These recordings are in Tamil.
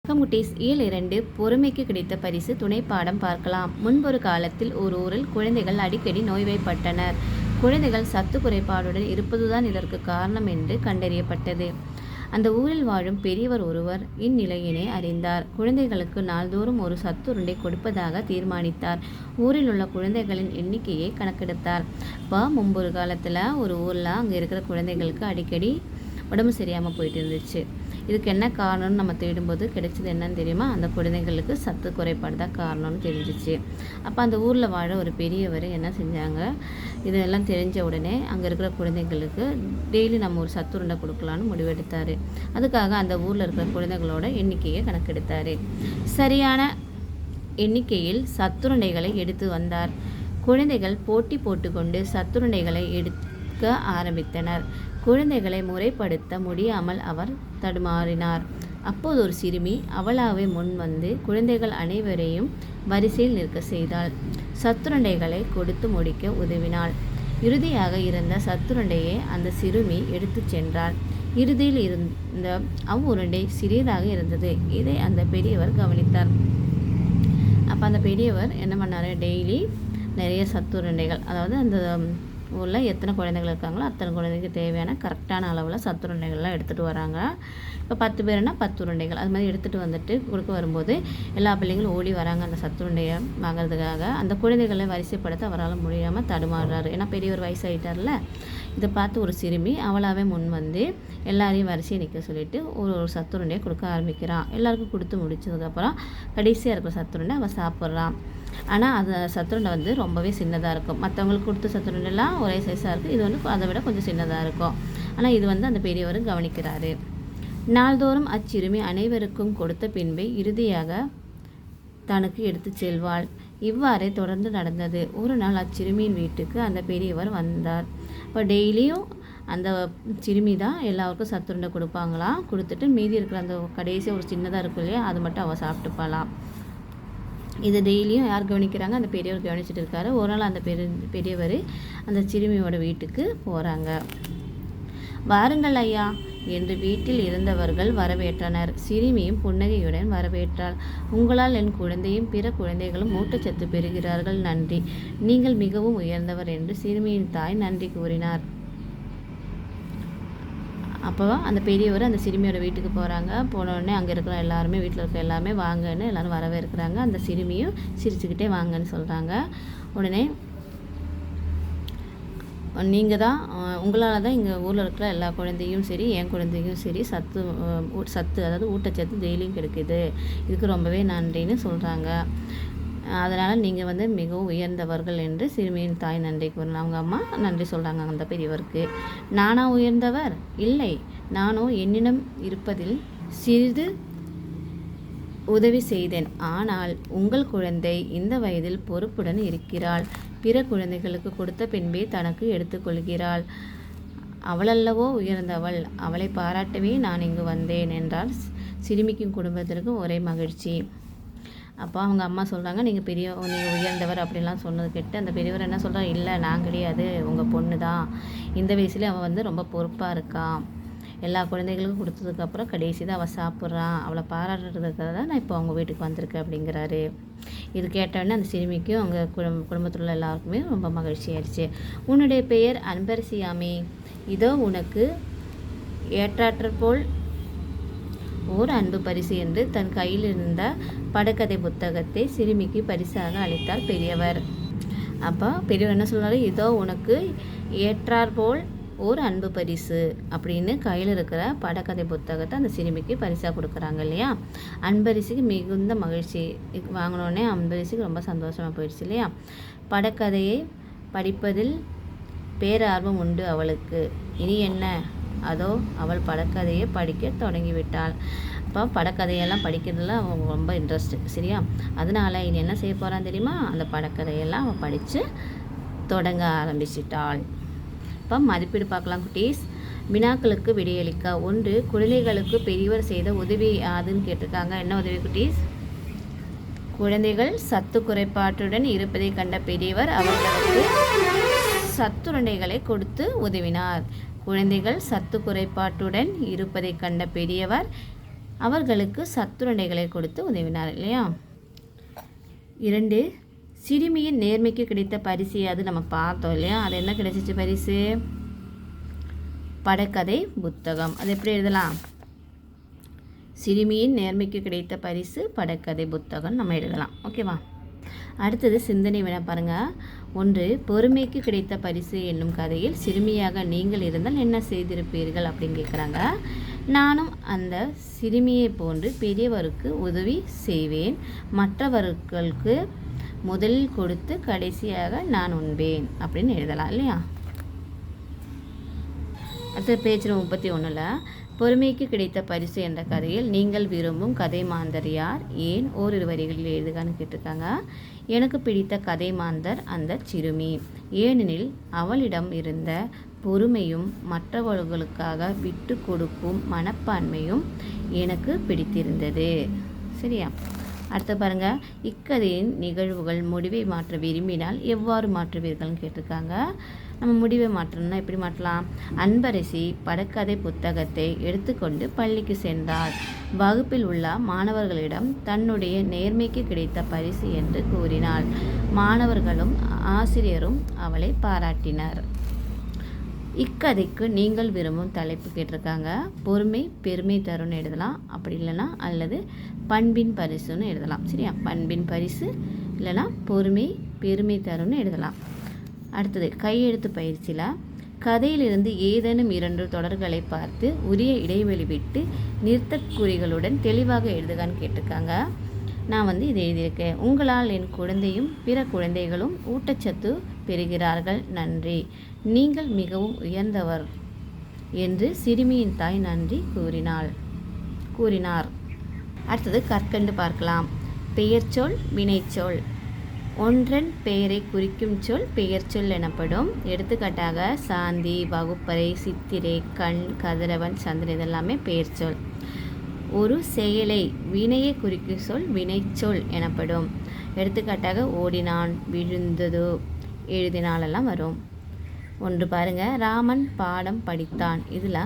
கம்குட்டீஸ் இயல் 2 பொறுமைக்கு கிடைத்த பரிசு துணைப்பாடம் பார்க்கலாம். முன்பொரு காலத்தில் ஒரு ஊரில் குழந்தைகள் அடிக்கடி நோய்வாய்ப்பட்டனர். குழந்தைகள் சத்து குறைபாடுடன் இருப்பதுதான் இதற்கு காரணம் என்று கண்டறியப்பட்டது. அந்த ஊரில் வாழும் பெரியவர் ஒருவர் இந்நிலையினை அறிந்தார். குழந்தைகளுக்கு நாள்தோறும் ஒரு சத்துருண்டை கொடுப்பதாக தீர்மானித்தார். ஊரில் உள்ள குழந்தைகளின் எண்ணிக்கையை கணக்கெடுத்தார். முன்பொரு காலத்தில் ஒரு ஊரில் அங்கே இருக்கிற குழந்தைகளுக்கு அடிக்கடி உடம்பு சரியாமல் போயிட்டு இருந்துச்சு. இதுக்கு என்ன காரணம்னு நம்ம தேடும்போது கிடைச்சது என்னன்னு தெரியுமா? அந்த குழந்தைங்களுக்கு சத்து குறைபாடு தான் காரணம்னு தெரிஞ்சிச்சு. அப்போ அந்த ஊரில் வாழ ஒரு பெரியவர் என்ன செஞ்சாங்க, இதெல்லாம் தெரிஞ்ச உடனே அங்கே இருக்கிற குழந்தைங்களுக்கு டெய்லி நம்ம ஒரு சத்துருண்டை கொடுக்கலான்னு முடிவெடுத்தார். அதுக்காக அந்த ஊரில் இருக்கிற குழந்தைகளோட எண்ணிக்கையை கணக்கெடுத்தார். சரியான எண்ணிக்கையில் சத்துருண்டைகளை எடுத்து வந்தார். குழந்தைகள் போட்டி போட்டுக்கொண்டு சத்துருண்டைகளை எடுக்க ஆரம்பித்தனர். குழந்தைகளை முறைப்படுத்த முடியாமல் அவர் தடுமாறினார். அப்போது ஒரு சிறுமி அவளாவே முன் வந்து குழந்தைகள் அனைவரையும் வரிசையில் நிற்க செய்தாள். சத்துருண்டைகளை கொடுத்து முடிக்க உதவினாள். இறுதியாக இருந்த சத்துருண்டையை அந்த சிறுமி எடுத்து சென்றாள். இறுதியில் இருந்த அவ்வுருண்டை சிறியதாக இருந்தது. இதை அந்த பெரியவர் கவனித்தார். அப்போ அந்த பெரியவர் என்ன பண்ணார், டெய்லி நிறைய சத்துருண்டைகள், அதாவது அந்த ஊரில் எத்தனை குழந்தைகள் இருக்காங்களோ அத்தனை குழந்தைக்கு தேவையான கரெக்டான அளவில் சத்துருண்டைகள்லாம் எடுத்துகிட்டு வராங்க. இப்போ 10 பேருனா 10 உருண்டைகள் அது மாதிரி எடுத்துகிட்டு வந்துட்டு கொடுக்க வரும்போது எல்லா பிள்ளைங்களும் ஓடி வராங்க அந்த சத்துருண்டையை வாங்கிறதுக்காக. அந்த குழந்தைகளை வரிசைப்படுத்த அவரால் முடியாமல் தடுமாறுறாரு. ஏன்னா பெரியவர் வயசாகிட்டார்ல. இதை பார்த்து ஒரு சிறுமி அவளாவே முன் வந்து எல்லாரையும் வரிசையை நிற்க சொல்லிட்டு ஒரு சத்துருண்டையை கொடுக்க ஆரம்பிக்கிறான். எல்லாருக்கும் கொடுத்து முடிச்சதுக்கப்புறம் கடைசியாக இருக்கிற சத்துருண்டை அவள் சாப்பிட்றான். ஆனால் அந்த சத்துருண்டை வந்து ரொம்பவே சின்னதாக இருக்கும். மற்றவங்களுக்கு கொடுத்த சத்துருண்டெல்லாம் ஒரே சைஸாக இருக்குது. இது வந்து அதை விட கொஞ்சம் சின்னதாக இருக்கும். ஆனால் இது வந்து அந்த பெரியவர் கவனிக்கிறாரு. நாள்தோறும் அச்சிறுமி அனைவருக்கும் கொடுத்த பின்பே இறுதியாக தனக்கு எடுத்து செல்வாள். இவ்வாறே தொடர்ந்து நடந்தது. ஒரு நாள் அச்சிறுமியின் வீட்டுக்கு அந்த பெரியவர் வந்தார். இப்போ டெய்லியும் அந்த சிறுமி தான் எல்லாருக்கும் சத்துருண்டை கொடுப்பாங்களாம். கொடுத்துட்டு மீதி இருக்கிற அந்த கடைசியாக ஒரு சின்னதாக இருக்கும் இல்லையா, அது மட்டும் அவள் சாப்பிட்டுப்பாளாம். இது டெய்லியும் யார் கவனிக்கிறாங்க? அந்த பெரியவர் கவனிச்சுட்டு இருக்காரு. ஒரு நாள் அந்த பெரியவர் அந்த சிறுமியோட வீட்டுக்கு போகிறாங்க. வாருங்கள் ஐயா என்று வீட்டில் இருந்தவர்கள் வரவேற்றனர். சிறுமியும் புன்னகையுடன் வரவேற்றாள். உங்களால் என் குழந்தையும் பிற குழந்தைகளும் ஊட்டச்சத்து பெறுகிறார்கள். நன்றி, நீங்கள் மிகவும் உயர்ந்தவர் என்று சிறுமியின் தாய் நன்றி கூறினார். அப்போ அந்த பெரியவர் அந்த சிறுமியோட வீட்டுக்கு போகிறாங்க. போனோடனே அங்கே இருக்கிற எல்லாருமே, வீட்டில் இருக்கிற எல்லாமே வாங்கன்னு எல்லோரும் வரவேற்கிறாங்க. அந்த சிறுமியும் சிரிச்சுக்கிட்டே வாங்கன்னு சொல்கிறாங்க. உடனே நீங்கள் தான், உங்களால் தான் இங்கே ஊரில் இருக்கிற எல்லா குழந்தையும் சரி என் குழந்தையும் சரி சத்து அதாவது ஊட்டச்சத்து டெய்லியும் கிடைக்குது. இதுக்கு ரொம்பவே நன்றின்னு சொல்கிறாங்க. அதனால் நீங்கள் வந்து மிகவும் உயர்ந்தவர்கள் என்று சிறுமியின் தாய் நன்றி கூறினார். அவங்க அம்மா நன்றி சொல்கிறாங்க அந்த பெரியவருக்கு. நானா உயர்ந்தவர்? இல்லை, நானோ என்னிடம் இருப்பதில் சிறிது உதவி செய்தேன். ஆனால் உங்கள் குழந்தை இந்த வயதில் பொறுப்புடன் இருக்கிறாள். பிற குழந்தைகளுக்கு கொடுத்த பின்பே தனக்கு எடுத்துக்கொள்கிறாள். அவளல்லவோ உயர்ந்தவள். அவளை பாராட்டவே நான் இங்கு வந்தேன் என்றால் சிறுமிக்கும் குடும்பத்திற்கும் ஒரே மகிழ்ச்சி. அப்போ அவங்க அம்மா சொல்கிறாங்க, நீங்கள் உயர்ந்தவர் அப்படின்லாம் சொன்னது கேட்டு அந்த பெரியவர் என்ன சொல்கிறார், இல்லை நான் கிடையாது, உங்கள் பொண்ணு தான். இந்த வயசுலேயே அவன் வந்து ரொம்ப பொறுப்பாக இருக்கான். எல்லா குழந்தைகளுக்கும் கொடுத்ததுக்கப்புறம் கடைசி தான் அவள் சாப்பிட்றான். அவளை பாராட்டுறதுக்காக தான் நான் இப்போ அவங்க வீட்டுக்கு வந்திருக்கேன் அப்படிங்கிறாரு. இது கேட்டோடனே அந்த சிறுமிக்கும் அவங்க குடும்பத்தில் உள்ள எல்லாருக்குமே ரொம்ப மகிழ்ச்சி ஆயிடுச்சு. உன்னுடைய பெயர் அன்பரசியாமே, இதோ உனக்கு ஏற்றாற்போல் ஓர் அன்பு பரிசு என்று தன் கையில் இருந்த படக்கதை புத்தகத்தை சிறுமிக்கு பரிசாக அளித்தார் பெரியவர். அப்போ பெரியவர் என்ன சொல்றாரு, இதோ உனக்கு ஏற்றாற்போல் ஓர் அன்பு பரிசு அப்படின்னு கையில் இருக்கிற படக்கதை புத்தகத்தை அந்த சிறுமிக்கு பரிசாக கொடுக்குறாங்க இல்லையா. அன்பரிசிக்கு மிகுந்த மகிழ்ச்சி. வாங்கினோடனே அன்பரிசிக்கு ரொம்ப சந்தோஷமாக போயிடுச்சு இல்லையா. படக்கதையை படிப்பதில் பேரார்வம் உண்டு அவளுக்கு. இனி என்ன, அதோ அவள் படக்கதையை படிக்க தொடங்கிவிட்டாள். அப்போ படக்கதையெல்லாம் படிக்கிறதுல அவன் ரொம்ப இன்ட்ரெஸ்ட் சரியா. அதனால் இனி என்ன செய்ய போகிறான் தெரியுமா, அந்த படக்கதையெல்லாம் அவள் படித்து தொடங்க ஆரம்பிச்சிட்டாள். இப்போ மதிப்பீடு பார்க்கலாம் குட்டீஸ். வினாக்களுக்கு விடையளிக்க. 1. குழந்தைகளுக்கு பெரியவர் செய்த உதவி யாதுன்னு கேட்டிருக்காங்க. என்ன உதவி குட்டீஸ்? குழந்தைகள் சத்து குறைபாட்டுடன் இருப்பதை கண்ட பெரியவர் அவர்களுக்கு சத்துருண்டைகளை கொடுத்து உதவினார். குழந்தைகள் சத்து குறைபாட்டுடன் இருப்பதை கண்ட பெரியவர் அவர்களுக்கு சத்துருண்டைகளை கொடுத்து உதவினார் இல்லையா. 2 சிறுமியின் நேர்மைக்கு கிடைத்த பரிசு அது நம்ம பார்த்தோம் இல்லையா. அது என்ன கிடைச்சிச்சு பரிசு? படக்கதை புத்தகம். அது எப்படி எழுதலாம்? சிறுமியின் நேர்மைக்கு கிடைத்த பரிசு படக்கதை புத்தகம் நம்ம எழுதலாம். ஓகேவா. அடுத்தது சிந்தனை வினா பாருங்கள். 1 பொறுமைக்கு கிடைத்த பரிசு என்னும் கதையில் சிறுமியாக நீங்கள் இருந்தால் என்ன செய்திருப்பீர்கள் அப்படின்னு கேட்குறாங்க. நானும் அந்த சிறுமியை போன்று பெரியவருக்கு உதவி செய்வேன், மற்றவர்களுக்கு முதலில் கொடுத்து கடைசியாக நான் உண்பேன் அப்படின்னு எழுதலாம் இல்லையா. அடுத்த பேஜ் 31ல் பொறுமைக்கு கிடைத்த பரிசு என்ற கதையில் நீங்கள் விரும்பும் கதை மாந்தர் யார், ஏன், ஓரிரு வரிகளில் எழுதுகான்னு கேட்டிருக்காங்க. எனக்கு பிடித்த கதை மாந்தர் அந்த சிறுமி, ஏனெனில் அவளிடம் இருந்த பொறுமையும் மற்றவர்களுக்காக விட்டு கொடுக்கும் மனப்பான்மையும் எனக்கு பிடித்திருந்தது. சரியா. அடுத்து பாருங்கள். இக்கதையின் நிகழ்வுகள் முடிவை மாற்ற விரும்பினால் எவ்வாறு மாற்றுவீர்கள்னு கேட்டிருக்காங்க. நம்ம முடிவை மாற்றணும்னா எப்படி மாற்றலாம்? அன்பரசி படக்கதை புத்தகத்தை எடுத்துக்கொண்டு பள்ளிக்கு சென்றார். வகுப்பில் உள்ள மாணவர்களிடம் தன்னுடைய நேர்மைக்கு கிடைத்த பரிசு என்று கூறினாள். மாணவர்களும் ஆசிரியரும் அவளை பாராட்டினர். இக்கதைக்கு நீங்கள் விரும்பும் தலைப்பு கேட்டிருக்காங்க. பொறுமை பெருமை தரும்னு எழுதலாம், அப்படி இல்லைன்னா அல்லது பண்பின் பரிசுன்னு எழுதலாம். சரியா. பண்பின் பரிசு இல்லைன்னா பொறுமை பெருமை தரும்னு எழுதலாம். அடுத்தது கையெழுத்து பயிற்சியில் கதையிலிருந்து ஏதேனும் 2 தொடர்களை பார்த்து உரிய இடைவெளி விட்டு நிறுத்தற்குறிகளுடன் தெளிவாக எழுதுகான்னு கேட்டிருக்காங்க. நான் இதை எழுதியிருக்கேன். உங்களால் என் குழந்தையும் பிற குழந்தைகளும் ஊட்டச்சத்து பெறுகிறார்கள், நன்றி. நீங்கள் மிகவும் உயர்ந்தவர் என்று சிறுமியின் தாய் நன்றி கூறினார். அடுத்தது கற்கண்டு பார்க்கலாம். பெயர்ச்சொல் வினைச்சொல். ஒன்றன் பெயரை குறிக்கும் சொல் பெயர்ச்சொல் எனப்படும். எடுத்துக்காட்டாக சாந்தி, வகுப்பறை, சித்திரை, கண், கதிரவன், சந்திரன் இதெல்லாமே பெயர்ச்சொல். ஒரு செயலை வினையை குறிக்கும் சொல் வினைச்சொல் எனப்படும். எடுத்துக்காட்டாக ஓடினான், விழுந்தது, எழுதினாலெல்லாம் வரும். ஒன்று பாருங்கள். ராமன் பாடம் படித்தான். இதில்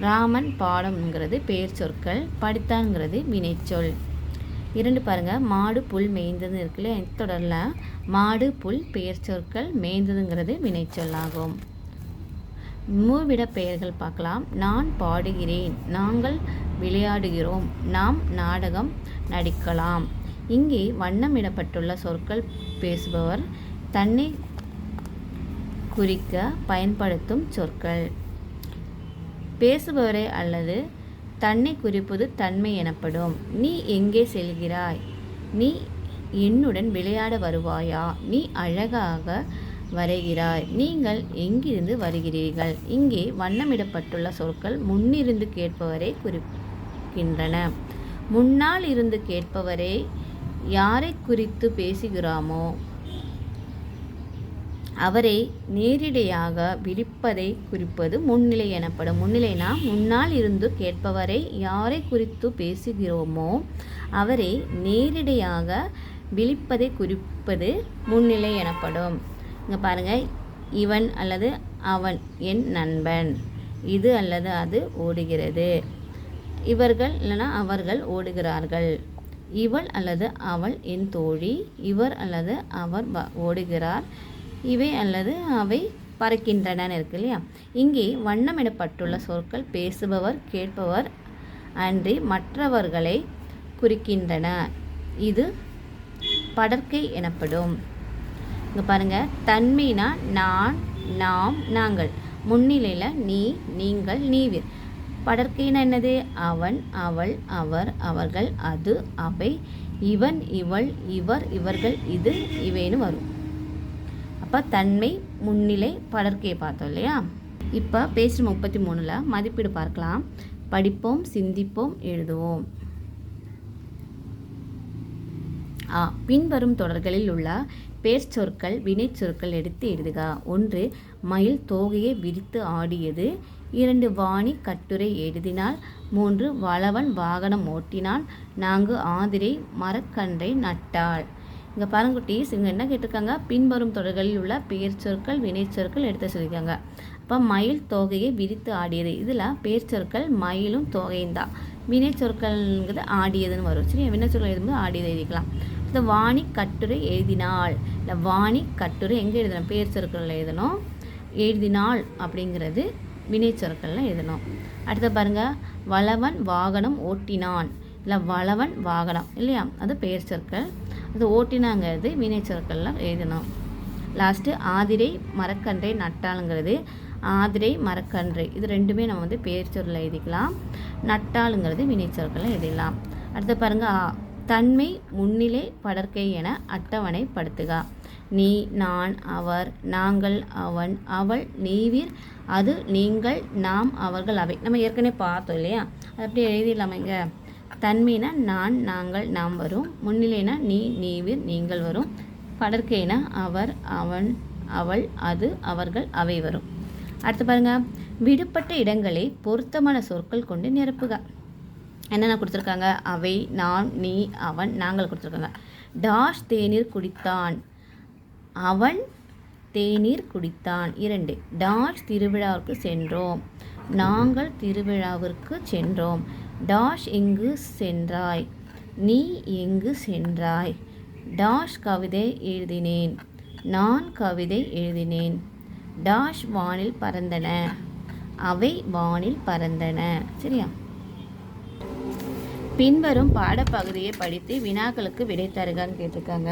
ராமன் பாடம்ங்கிறது பெயர் சொற்கள், படித்தான்ங்கிறது வினைச்சொல். 2 பாருங்கள். மாடு புல் மேய்ந்ததுன்னு இருக்குல்ல. தொடரில் மாடு புல் பெயர் சொற்கள், மேய்ந்ததுங்கிறது வினைச்சொல்லாகும். மூவிட பெயர்கள் பார்க்கலாம். நான் பாடுகிறேன், நாங்கள் விளையாடுகிறோம், நாம் நாடகம் நடிக்கலாம். இங்கே வண்ணமிடப்பட்டுள்ள சொற்கள் பேசுபவர் தன்னை குறிக்க பயன்படுத்தும் சொற்கள். பேசுபவரை அல்லது தன்னை குறிப்பது தன்மை எனப்படும். நீ எங்கே செல்கிறாய், நீ என்னுடன் விளையாட வருவாயா, நீ அழகாக வரைகிறாய், நீங்கள் எங்கிருந்து வருகிறீர்கள். இங்கே வண்ணமிடப்பட்டுள்ள சொற்கள் முன்னிருந்து கேட்பவரை குறிக்கின்றன. முன்னால் இருந்து கேட்பவரை யாரை குறித்து பேசுகிறோமோ அவரை நேரிடையாக விழிப்பதை குறிப்பது முன்னிலை எனப்படும். முன்னிலைனா முன்னால் இருந்து கேட்பவரை யாரை குறித்து பேசுகிறோமோ அவரை நேரிடையாக விழிப்பதை குறிப்பது முன்னிலை எனப்படும். இங்கே பாருங்கள். இவன் அல்லது அவன் என் நண்பன், இது அல்லது அது ஓடுகிறது, இவர்கள் இல்லைனா அவர்கள் ஓடுகிறார்கள், இவள் அல்லது அவள் என் தோழி, இவர் அல்லது அவர் ஓடுகிறார், இவை அல்லது அவை பறக்கின்றன இருக்கு இல்லையா. இங்கே வண்ணமிடப்பட்டுள்ள சொற்கள் பேசுபவர் கேட்பவர் அன்றி மற்றவர்களை குறிக்கின்றன. இது படர்க்கை எனப்படும். இங்கே பாருங்கள். தன்மைனா நான், நாம், நாங்கள். முன்னிலையில் நீ, நீங்கள், நீவிர். படர்க்கைனா என்னது? அவன், அவள், அவர், அவர்கள், அது, அவை, இவன், இவள், இவர், இவர்கள், இது, இவைன்னு வரும். அப்போ தன்மை, முன்னிலை, படர்க்கையை பார்த்தோம் இல்லையா. இப்போ பேஜ் 33ல் மதிப்பீடு பார்க்கலாம். படிப்போம், சிந்திப்போம், எழுதுவோம். பின்வரும் தொடர்களில் உள்ள பேர் சொற்கள் வினைச்சொற்கள் எடுத்து எழுதுக. 1 மயில் தோகையை விரித்து ஆடியது. 2 வாணி கட்டுரை எழுதினாள். 3 வளவன் வாகனம் ஓட்டினான். 4 ஆதிரை மரக்கன்றை நட்டாள். இங்கே பாருங்குட்டீஸ், இங்கே என்ன கேட்டிருக்காங்க? பின்வரும் தொடர்களில் உள்ள பெயர் சொற்கள் வினைச்சொற்கள் எடுத்து சொல்லியிருக்காங்க. அப்போ மயில் தோகையை விரித்து ஆடியது, இதில் பெயர் சொற்கள் மயிலும் தோகையும் தான். வினை சொற்கள்ங்கிறது ஆடியதுன்னு வரும். சரி, வினை சொற்கள் எழுதும்போது ஆடியதை எழுதிக்கலாம். அடுத்து வாணி கட்டுரை எழுதினாள். இல்லை வாணி கட்டுரை எங்கே எழுதணும்? பேர் சொற்களில் எழுதணும். எழுதினாள் அப்படிங்கிறது வினை சொற்களில் எழுதணும். அடுத்து பாருங்கள், வளவன் வாகனம் ஓட்டினான். இல்லை வளவன் வாகனம் இல்லையா, அது பெயர் சொற்கள். அது ஓட்டினாங்கிறது வினை சொற்களில் எழுதணும். லாஸ்ட்டு ஆதிரை மரக்கன்றை நட்டாளுங்கிறது ஆதிரை மரக்கன்றை, இது ரெண்டுமே நம்ம வந்து பெயர் சொற்களில் எழுதிக்கலாம். நட்டாளுங்கிறது வினை சொற்களில் எழுதிடலாம். அடுத்து பாருங்கள், தன்மை முன்னிலை படர்க்கை என அட்டவணைப்படுத்துக. நீ, நான், அவர், நாங்கள், அவன், அவள், நீவீர், அது, நீங்கள், நாம், அவர்கள், அவை. நம்ம ஏற்கனவே பார்த்தோம் இல்லையா, அது அப்படியே எழுதிடலாமேங்க. தன்மைனா நான், நாங்கள், நாம் வரும். முன்னிலைனா நீ, நீவீர், நீங்கள் வரும். படர்க்கைனா அவர், அவன், அவள், அது, அவர்கள், அவை வரும். அடுத்து பாருங்கள், விடுபட்ட இடங்களை பொருத்தமான சொற்கள் கொண்டு நிரப்புக. என்னென்ன கொடுத்துருக்காங்க? அவை, நான், நீ, அவன், நாங்கள் கொடுத்துருக்காங்க. டாஷ் தேநீர் குடித்தான். அவன் தேநீர் குடித்தான். 2. டாஷ் திருவிழாவிற்கு சென்றோம். நாங்கள் திருவிழாவிற்கு சென்றோம். டாஷ் எங்கு சென்றாய். நீ எங்கு சென்றாய். டாஷ் கவிதை எழுதினேன். நான் கவிதை எழுதினேன். டாஷ் வானில் பறந்தன. அவை வானில் பறந்தன. சரியா? பின்வரும் பாடப்பகுதியை படித்து வினாக்களுக்கு விடை தருகான்னு கேட்டிருக்காங்க.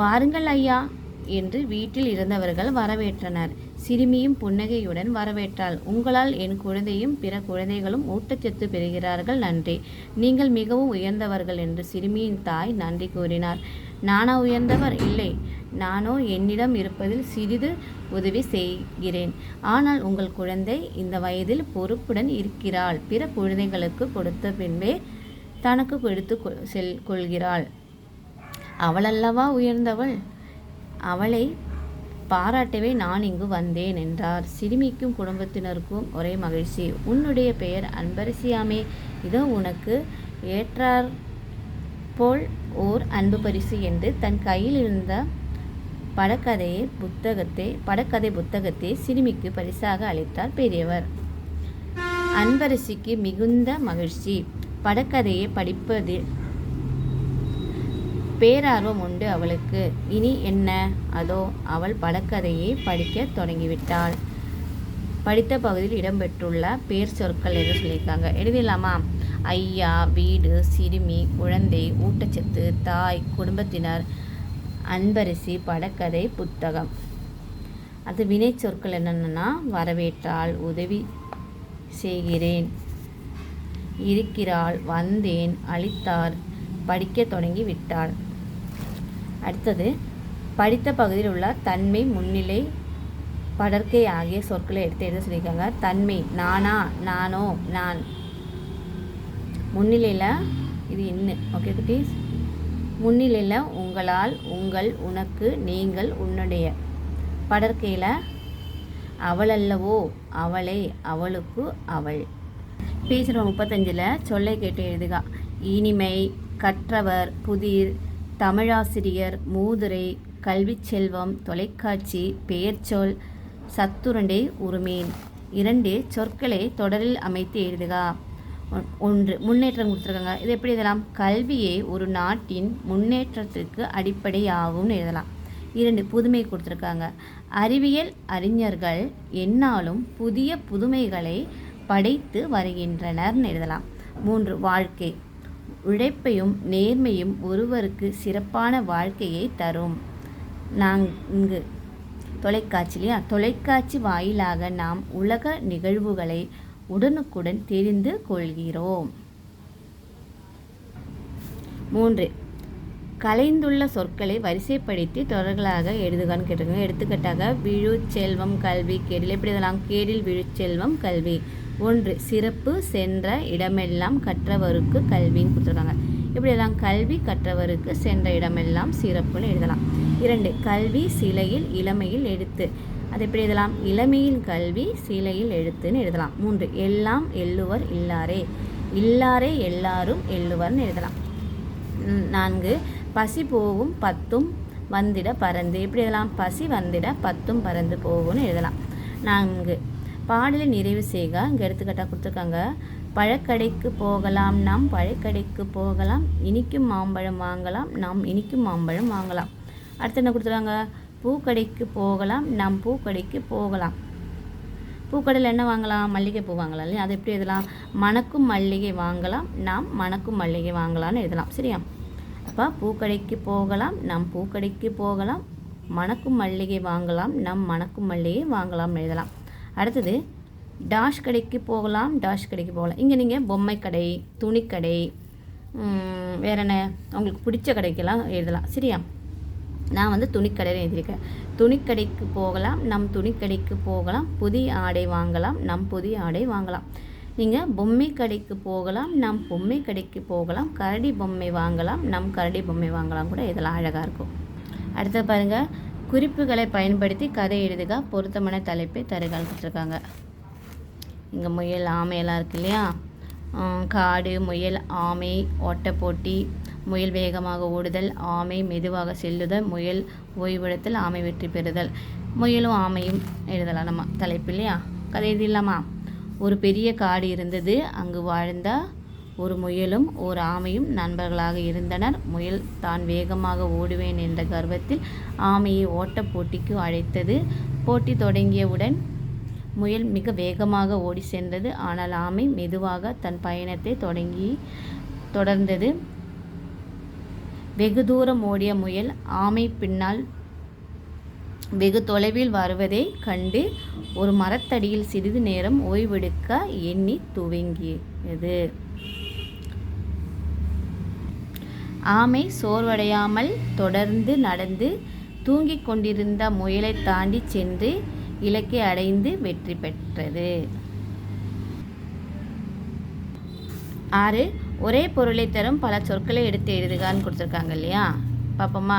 வாருங்கள் ஐயா என்று வீட்டில் இருந்தவர்கள் வரவேற்றனர். சிறுமியும் புன்னகையுடன் வரவேற்றாள். உங்களால் என் குழந்தையும் பிற குழந்தைகளும் ஊட்டச்சத்து பெறுகிறார்கள், நன்றி. நீங்கள் மிகவும் உயர்ந்தவர்கள் என்று சிறுமியின் தாய் நன்றி கூறினார். நானா உயர்ந்தவர்? இல்லை, நானோ என்னிடம் இருப்பதில் சிறிது உதவி செய்கிறேன். ஆனால் உங்கள் குழந்தை இந்த வயதில் பொறுப்புடன் இருக்கிறாள். பிற குழந்தைகளுக்கு கொடுத்த பின்பே தனக்கு எடுத்து கொள்கிறாள். அவளல்லவா உயர்ந்தவள். அவளை பாராட்டவே நான் இங்கு வந்தேன் என்றார். சிறுமிக்கும் குடும்பத்தினருக்கும் ஒரே மகிழ்ச்சி. உன்னுடைய பெயர் அன்பரசியாமே, இதோ உனக்கு ஏற்றார் போல் ஓர் அன்பு பரிசு என்று தன் கையில் இருந்த படக்கதை புத்தகத்தை சிறுமிக்கு பரிசாக அளித்தார் பெரியவர். அன்பரசிக்கு மிகுந்த மகிழ்ச்சி. படக்கதையை படிப்பதில் பேரார்வம் உண்டு அவளுக்கு. இனி என்ன? அதோ அவள் படக்கதையை படிக்க தொடங்கிவிட்டாள். படித்த பகுதியில் இடம்பெற்றுள்ள பேர் சொற்கள் எது சொல்லியிருக்காங்க, எழுதிடலாமா? ஐயா, வீடு, சிறுமி, குழந்தை, ஊட்டச்சத்து, தாய், குடும்பத்தினர், அன்பரிசி, படக்கதை, புத்தகம். அது வினை சொற்கள் என்னென்னா வரவேற்றாள், உதவி செய்கிறேன், இருக்கிறாள், வந்தேன், அளித்தார், படிக்க தொடங்கி விட்டாள். அடுத்தது படித்த பகுதியில் உள்ள தன்மை, முன்னிலை, படர்க்கை ஆகிய சொற்களை எடுத்து எழுத சொல்லியிருக்காங்க. தன்மை நானா, நானோ, நான். முன்னிலையில் இது இன்னும் ஓகே குட்டீஸ். முன்னிலையில் உங்களால், உங்கள், உனக்கு, நீங்கள், உன்னுடைய. படர்க்கையில் அவளல்லவோ, அவளை, அவளுக்கு, அவள். பேஜ் நம்பர் 35 சொல்லை கேட்டு எழுதுக. இனிமை, கற்றவர், புதிர், தமிழாசிரியர், மூதுரை, கல்வி செல்வம், தொலைக்காட்சி, பெயர்ச்சொல், சத்துருண்டை, உருமீன். 2 சொற்களை தொடரில் அமைத்து எழுதுக. 1 முன்னேற்றம் கொடுத்துருக்காங்க. இது எப்படி எழுதலாம்? கல்வியே ஒரு நாட்டின் முன்னேற்றத்திற்கு அடிப்படையாகும்னு எழுதலாம். 2 புதுமை கொடுத்துருக்காங்க. அறிவியல் அறிஞர்கள் எந்நாளும் புதிய புதுமைகளை படைத்து வருகின்றனர்னு எழுதலாம். 3 வாழ்க்கை. உழைப்பையும் நேர்மையும் ஒருவருக்கு சிறப்பான வாழ்க்கையை தரும். 4 தொலைக்காட்சி இல்லையா, தொலைக்காட்சி வாயிலாக நாம் உலக நிகழ்வுகளை உடனுக்குடன் தெரிந்து கொள்கிறோம். 3 கலைந்துள்ள சொற்களை வரிசைப்படுத்தி தொடர்களாக எழுதுகான்னு கேட்டிருக்காங்க. எடுத்துக்காட்டாக விழு செல்வம் கல்வி கேடில் எப்படி எழுதலாம்? கேடில் விழு செல்வம் கல்வி. 1 சிறப்பு, சென்ற இடமெல்லாம் கற்றவருக்கு கல்வின்னு கொடுத்துருக்காங்க. எப்படி எழுதலாம்? கல்வி கற்றவருக்கு சென்ற இடமெல்லாம் சிறப்புன்னு எழுதலாம். 2 கல்வி சிலையில் இளமையில் எழுத்து. அது எப்படி எழுதலாம்? இளமையில் கல்வி சிலையில் எழுத்துன்னு எழுதலாம். 3 எல்லாம் எள்ளுவர் இல்லாரே. இல்லாரே எல்லாரும் எள்ளுவர்னு எழுதலாம். 4 பசி போகும் பத்தும் வந்திட பறந்து. எப்படி எழுதலாம்? பசி வந்திட பத்தும் பறந்து போகும்னு எழுதலாம். 4 பாடலை நிறைவு செய்க. இங்கே எடுத்துக்காட்டாக கொடுத்துருக்காங்க. பழக்கடைக்கு போகலாம், நாம் பழக்கடைக்கு போகலாம். இனிக்கும் மாம்பழம் வாங்கலாம், நாம் இனிக்கும் மாம்பழம் வாங்கலாம். அடுத்து என்ன கொடுத்துருக்காங்க? பூக்கடைக்கு போகலாம், நாம் பூக்கடைக்கு போகலாம். பூக்கடையில் என்ன வாங்கலாம்? மல்லிகைப்பூ வாங்கலாம் இல்லையா? அதை எப்படி எழுதலாம்? மணக்கும் மல்லிகை வாங்கலாம், நாம் மணக்கும் மல்லிகை வாங்கலாம்னு எழுதலாம். சரியா? அப்போ பூக்கடைக்கு போகலாம், நாம் பூக்கடைக்கு போகலாம். மணக்கும் மல்லிகை வாங்கலாம், நாம் மணக்கும் மல்லிகை வாங்கலாம்னு எழுதலாம். அடுத்தது டாஷ் கடைக்கு போகலாம், டாஷ் கடைக்கு போகலாம். இங்கே நீங்கள் பொம்மை கடை, துணிக்கடை, வேற என்ன உங்களுக்கு பிடிச்ச கடைக்கெல்லாம் எழுதலாம். சரியா? நான் வந்து துணிக்கடையில் எழுதியிருக்கேன். துணிக்கடைக்கு போகலாம், நம் துணிக்கடைக்கு போகலாம். புதிய ஆடை வாங்கலாம், நம் புதிய ஆடை வாங்கலாம். நீங்கள் பொம்மை கடைக்கு போகலாம், நம் பொம்மை கடைக்கு போகலாம். கரடி பொம்மை வாங்கலாம், நம் கரடி பொம்மை வாங்கலாம் கூட இதெல்லாம் அழகாக இருக்கும். அடுத்து பாருங்கள், குறிப்புகளை பயன்படுத்தி கதை எழுதுக, பொருத்தமான தலைப்பை தருகால் கொடுத்துருக்காங்க. இங்கே முயல் ஆமையெல்லாம் இருக்கு இல்லையா? காடு, முயல், ஆமை, ஓட்ட போட்டி, முயல் வேகமாக ஓடுதல், ஆமை மெதுவாக செல்லுதல், முயல் ஓய்வெடுத்தல், ஆமை வெற்றி பெறுதல். முயலும் ஆமையும் எழுதலாம் நம்ம தலைப்பு இல்லையா? கதை எழுதிடலாமா? ஒரு பெரிய காடு இருந்தது. அங்கு வாழ்ந்த ஒரு முயலும் ஒரு ஆமையும் நண்பர்களாக இருந்தனர். முயல் தான் வேகமாக ஓடுவேன் என்ற கர்வத்தில் ஆமையை ஓட்ட போட்டிக்கு அழைத்தது. போட்டி தொடங்கியவுடன் முயல் மிக வேகமாக ஓடி சென்றது. ஆனால் ஆமை மெதுவாக தன் பயணத்தை தொடர்ந்தது. வெகு தூரம் ஓடிய முயல் ஆமை பின்னால் வெகு தொலைவில் வருவதை கண்டு ஒரு மரத்தடியில் சிறிது நேரம் ஓய்வெடுக்க எண்ணி துவங்கியது. ஆமை சோர்வடையாமல் தொடர்ந்து நடந்து தூங்கிக் கொண்டிருந்த முயலை தாண்டி சென்று இலக்கை அடைந்து வெற்றி பெற்றது. 6. ஒரே பொருளை தரும் பல சொற்களை எடுத்து எழுதுகான்னு கொடுத்துருக்காங்க இல்லையா? பார்ப்போமா?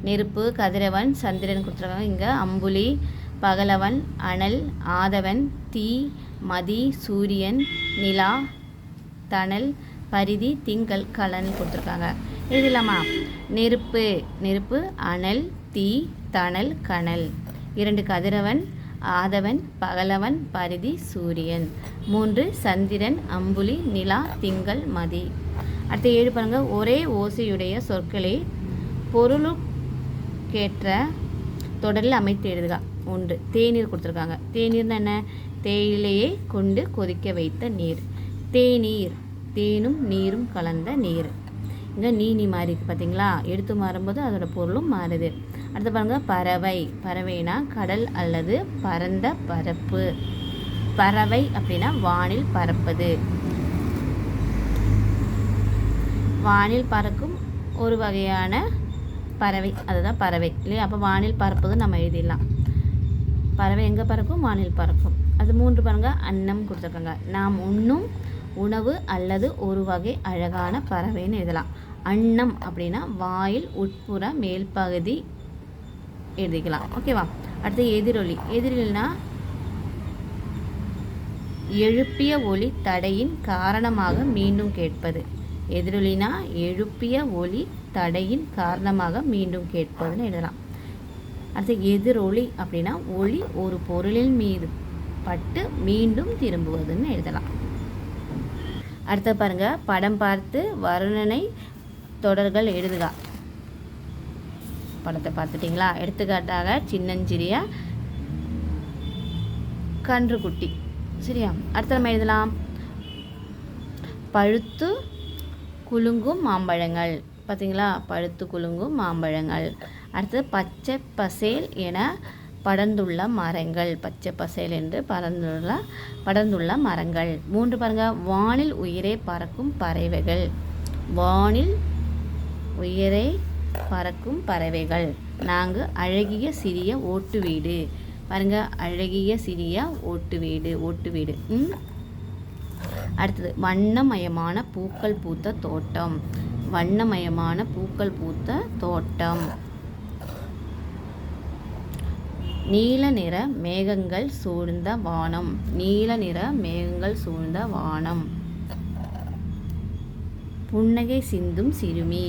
நெருப்பு, கதிரவன், சந்திரன் கொடுத்துருக்காங்க. இங்கே அம்புலி, பகலவன், அனல், ஆதவன், தீ, மதி, சூரியன், நிலா, தணல், பரிதி, திங்கள், கலன் கொடுத்துருக்காங்க. எழுதலாமா? நெருப்பு, நெருப்பு, அனல், தீ, தணல், கனல். 2 கதிரவன், ஆதவன், பகலவன், பரிதி, சூரியன். 3 சந்திரன், அம்புலி, நிலா, திங்கள், மதி. அடுத்த 7 பாருங்க. ஒரே ஓசையுடைய சொற்களை பொருளுக்கேற்ற தொடரில் அமைத்து எழுதுக. 1 தேநீர் கொடுத்துருக்காங்க. தேநீர்னு என்ன? தேயிலையை கொண்டு கொதிக்க வைத்த நீர். தேநீர், தேனும் நீரும் கலந்த நீர். இங்கே நீ மாறி இருக்குது பார்த்தீங்களா? எடுத்து மாறும்போது அதோட பொருளும் மாறுது. அடுத்து பாருங்கள், பறவை. பறவைனா கடல் அல்லது பரந்த பரப்பு. பறவை அப்படின்னா வானில் பறப்பது. வானில் பறக்கும் ஒரு வகையான பறவை, அதுதான் பறவை இல்லையா? அப்போ வானில் பறப்பது நம்ம எழுதிடலாம். பறவை எங்கே பறக்கும்? வானில் பறக்கும். அது 3 பாருங்கள், அன்னம் கொடுத்துருக்காங்க. நாம் உண்ணும் உணவு அல்லது ஒரு வகை அழகான பறவைன்னு எழுதலாம். அன்னம் அப்படின்னா வாயில் உட்புற மேல் பகுதி எழுதிக்கலாம். ஓகேவா? அடுத்து எதிரொலி. எதிரொலினா எழுப்பிய ஒலி தடையின் காரணமாக மீண்டும் கேட்பது. எதிரொலினா எழுப்பிய ஒலி தடையின் காரணமாக மீண்டும் கேட்பதுன்னு எழுதலாம். அடுத்து எதிரொலி அப்படின்னா ஒளி ஒரு பொருளின் மீது பட்டு மீண்டும் திரும்புவதுன்னு எழுதலாம். அடுத்த பாருங்க, படம் பார்த்து வர்ணனை தொடர்கள் எழுதுக. படத்தை பார்த்துட்டிங்களா? எடுத்துக்காட்டாக சின்னஞ்சிறிய கன்றுக்குட்டி. சரியா? அடுத்த நம்ம எழுதலாம் பழுத்து குலுங்கும் மாம்பழங்கள். பார்த்தீங்களா? பழுத்து குலுங்கும் மாம்பழங்கள். அடுத்தது பச்சை பசேல் என படர்ந்துள்ள மரங்கள். பச்சை பசேல் என்று படர்ந்துள்ள மரங்கள். 3 பாருங்க, வானில் உயிரே பறக்கும் பறவைகள். வானில் உயிரே பறக்கும் பறவைகள். 4 அழகிய சிறிய ஓட்டு வீடு. பாருங்க, அழகிய சிறிய ஓட்டு வீடு. ஓட்டு வீடு. அடுத்தது வண்ணமயமான பூக்கள் பூத்த தோட்டம். வண்ணமயமான பூக்கள் பூத்த தோட்டம். நீல நிற மேகங்கள் சூழ்ந்த வானம். நீல நிற மேகங்கள் சூழ்ந்த வானம். புன்னகை சிந்தும் சிறுமி.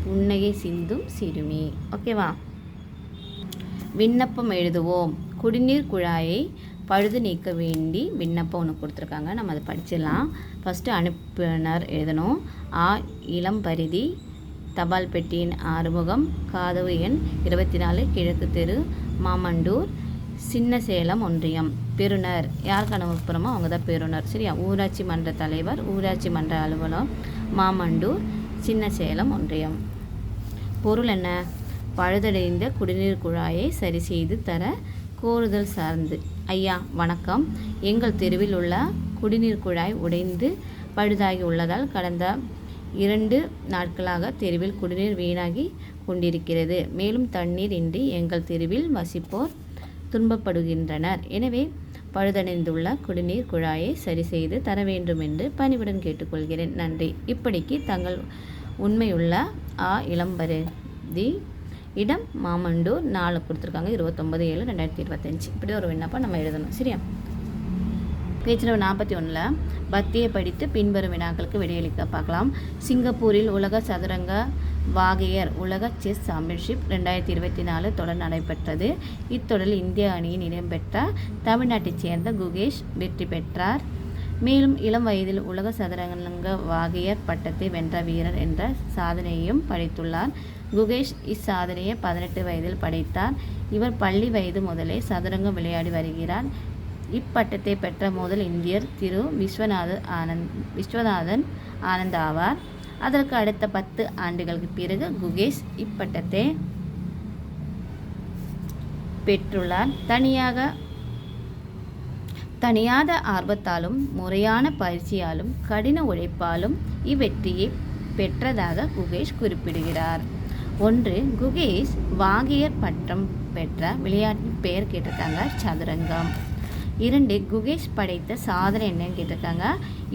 புன்னகை சிந்தும் சிறுமி. ஓகேவா? விண்ணப்பம் எழுதுவோம். குடிநீர் குழாயை பழுது நீக்க வேண்டி விண்ணப்பம் ஒன்று கொடுத்துருக்காங்க. நம்ம அதை படிச்சிடலாம். ஃபஸ்ட்டு அனுப்புனர் எழுதணும். ஆ இளம்பரிதி, தபால் பெட்டியின் ஆறுமுகம், கதவு எண் 24, கிழக்கு தெரு, மாமண்டூர், சின்ன சேலம் ஒன்றியம். பெறுநர் யாருக்கு அனுப்புகிறோமோ அவங்க தான் பெறுநர். சரியா? ஊராட்சி மன்ற தலைவர், ஊராட்சி மன்ற அலுவலகம், மாமண்டூர், சின்ன சேலம் ஒன்றியம். பொருள் என்ன? பழுதடைந்த குடிநீர் குழாயை சரி செய்து தர கோருதல் சார்ந்து. ஐயா வணக்கம், எங்கள் தெருவில் உள்ள குடிநீர் குழாய் உடைந்து பழுதாகி உள்ளதால் கடந்த 2 நாட்களாக தெருவில் குடிநீர் வீணாகி கொண்டிருக்கிறது. மேலும் தண்ணீர் இன்றி எங்கள் தெருவில் வசிப்போர் துன்பப்படுகின்றனர். எனவே பழுதடைந்துள்ள குடிநீர் குழாயை சரி செய்து தர வேண்டும் என்று பணிவுடன் கேட்டுக்கொள்கிறேன். நன்றி. இப்படிக்கு தங்கள் உண்மையுள்ள ஆ இளம்பரிதி, இடம் மாமண்டூர், 4 கொடுத்துருக்காங்க, 29/7/2025. இப்படி ஒரு விண்ணப்பம் நம்ம எழுதணும். சரியா? பேஜ் நம்பர் 41 பத்தியை படித்து பின்வரும் வினாக்களுக்கு விடையளிக்க பார்க்கலாம். சிங்கப்பூரில் உலக சதுரங்க வாகையர் உலக செஸ் சாம்பியன்ஷிப் 2024 தொடர் நடைபெற்றது. இத்தொடரில் இந்திய அணியின் இடம்பெற்ற தமிழ்நாட்டைச் சேர்ந்த குகேஷ் வெற்றி பெற்றார். மேலும் இளம் வயதில் உலக சதுரங்க வாகையர் பட்டத்தை வென்ற வீரர் என்ற சாதனையையும் படைத்துள்ளார். குகேஷ் இச்சாதனையை 18 வயதில் படைத்தார். இவர் பள்ளி வயது முதலே சதுரங்கம் விளையாடி வருகிறார். இப்பட்டத்தை பெற்ற முதல் இந்தியர் திரு விஸ்வநாதன் ஆனந்த் ஆவார். அதற்கு அடுத்த 10 ஆண்டுகளுக்கு பிறகு குகேஷ் இப்பட்டத்தை பெற்றுள்ளார். தனியாத ஆர்வத்தாலும் முறையான பயிற்சியாலும் கடின உழைப்பாலும் இவ்வெற்றியை பெற்றதாக குகேஷ் குறிப்பிடுகிறார். 1. குகேஷ் வாகையர் பட்டம் பெற்ற விளையாட்டின் பெயர் கேட்டிருக்காங்க, சதுரங்கம். 2. குகேஷ் படைத்த சாதனை என்னன்னு கேட்டிருக்காங்க,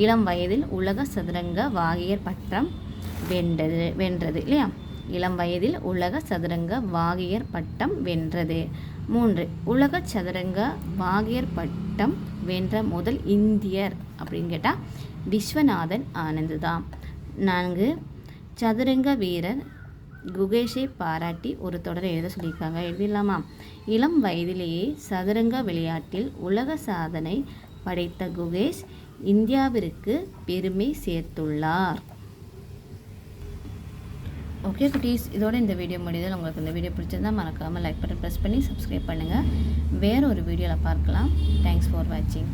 இளம் வயதில் உலக சதுரங்க வாகையர் பட்டம் வென்றது இல்லையா? இளம் வயதில் உலக சதுரங்க வாகையர் பட்டம் வென்றது. 3. உலக சதுரங்க வாகையர் பட்டம் வென்ற முதல் இந்தியர் அப்படின்னு கேட்டால் விஸ்வநாதன் ஆனந்த் தான். 4. சதுரங்க வீரர் குகேஷை பாராட்டி ஒரு தொடரை எழுத சொல்லியிருக்காங்க. எழுதிடலாமா? இளம் வயதிலேயே சதுரங்க விளையாட்டில் உலக சாதனை படைத்த குகேஷ் இந்தியாவிற்கு பெருமை சேர்த்துள்ளார். ஓகே குட்டீஸ், இதோட இந்த வீடியோ முடியுது. உங்களுக்கு இந்த வீடியோ பிடிச்சிருந்தா மறக்காமல் லைக் பட்டன் ப்ரெஸ் பண்ணி சப்ஸ்கிரைப் பண்ணுங்கள். வேறு ஒரு வீடியோவில் பார்க்கலாம். தேங்க்ஸ் ஃபார் வாட்சிங்.